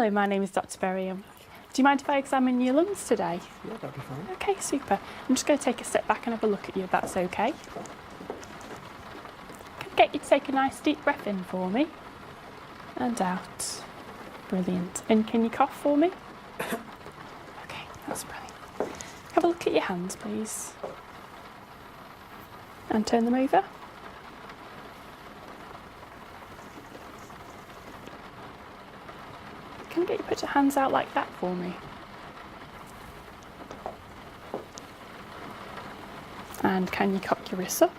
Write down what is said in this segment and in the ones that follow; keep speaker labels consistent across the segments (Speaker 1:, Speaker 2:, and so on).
Speaker 1: Hello, my name is Dr. Berry. Do you mind if I examine your lungs today?
Speaker 2: Yeah, that'd be fine.
Speaker 1: Okay, super. I'm just going to take a step back and have a look at you, if that's okay. Can I get you to take a nice deep breath in for me? And out. Brilliant. And can you cough for me? Okay, that's brilliant. Have a look at your hands, please. And turn them over. Can I get you to put your hands out like that for me? And can you cock your wrists up?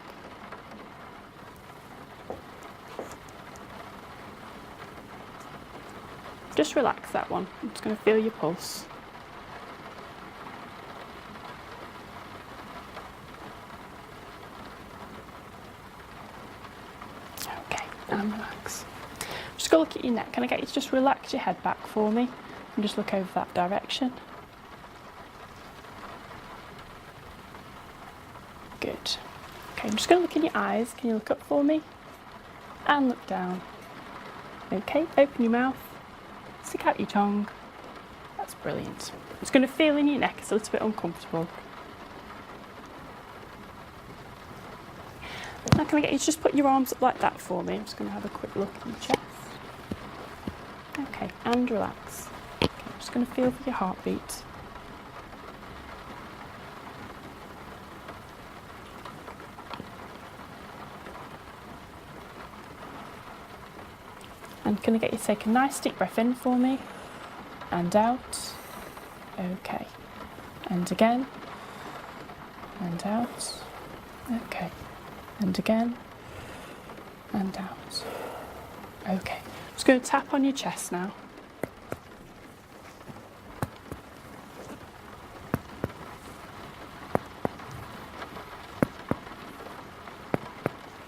Speaker 1: Just relax that one. I'm just going to feel your pulse. Okay, and relax. Just go look at your neck. Can I get you to just relax your head back for me and just look over that direction? Good. Okay, I'm just going to look in your eyes. Can you look up for me? And look down. Okay, open your mouth. Stick out your tongue. That's brilliant. It's going to feel in your neck. It's a little bit uncomfortable. Now can I get you to just put your arms up like that for me? I'm just going to have a quick look at your chest. Okay, and relax. Okay, I'm just going to feel for your heartbeat. And can I get you to take a nice deep breath in for me? And out. Okay. And again. And out. Okay. And again. And out. Okay. Just going to tap on your chest now.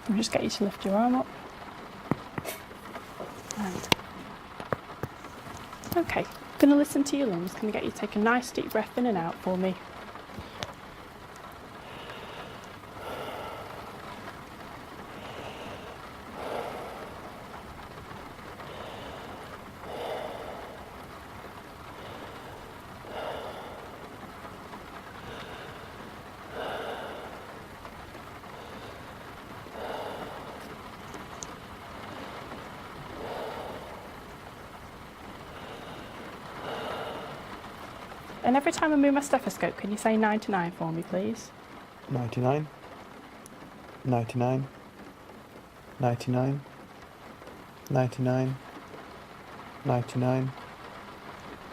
Speaker 1: And just get you to lift your arm up. And okay, I'm going to listen to your lungs. Can I get you to take a nice deep breath in and out for me? And every time I move my stethoscope, can you say 99 for me, please?
Speaker 2: 99, 99, 99, 99, 99,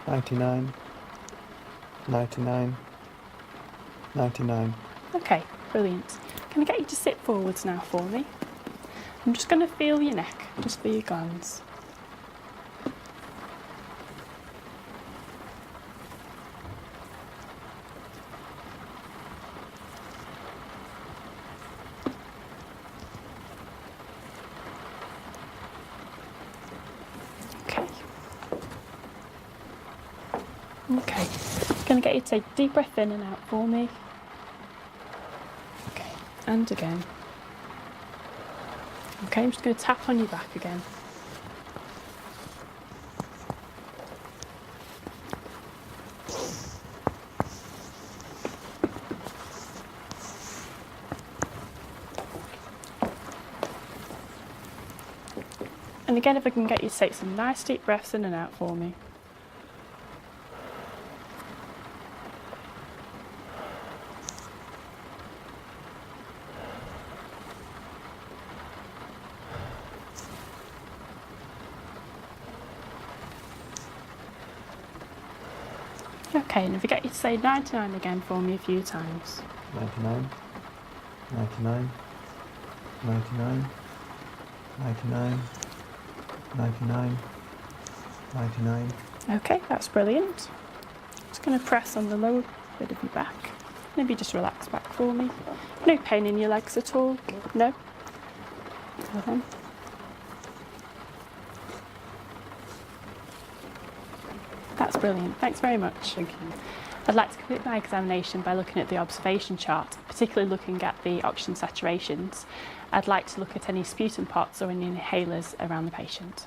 Speaker 2: 99, 99, 99.
Speaker 1: Okay, brilliant. Can I get you to sit forwards now for me? I'm just going to feel your neck, just for your glands. Okay, going to get you to take a deep breath in and out for me. Okay, and again. Okay, I'm just going to tap on your back again. And again, if I can get you to take some nice deep breaths in and out for me. Okay, and if I get you to say 99 again for me a few times.
Speaker 2: 99, 99, 99, 99, 99, 99.
Speaker 1: Okay, that's brilliant. Just going to press on the lower bit of your back. Maybe just relax back for me. No pain in your legs at all? No? Well then. That's brilliant. Thanks very much.
Speaker 2: Thank you.
Speaker 1: I'd like to complete my examination by looking at the observation chart, particularly looking at the oxygen saturations. I'd like to look at any sputum pots or any inhalers around the patient.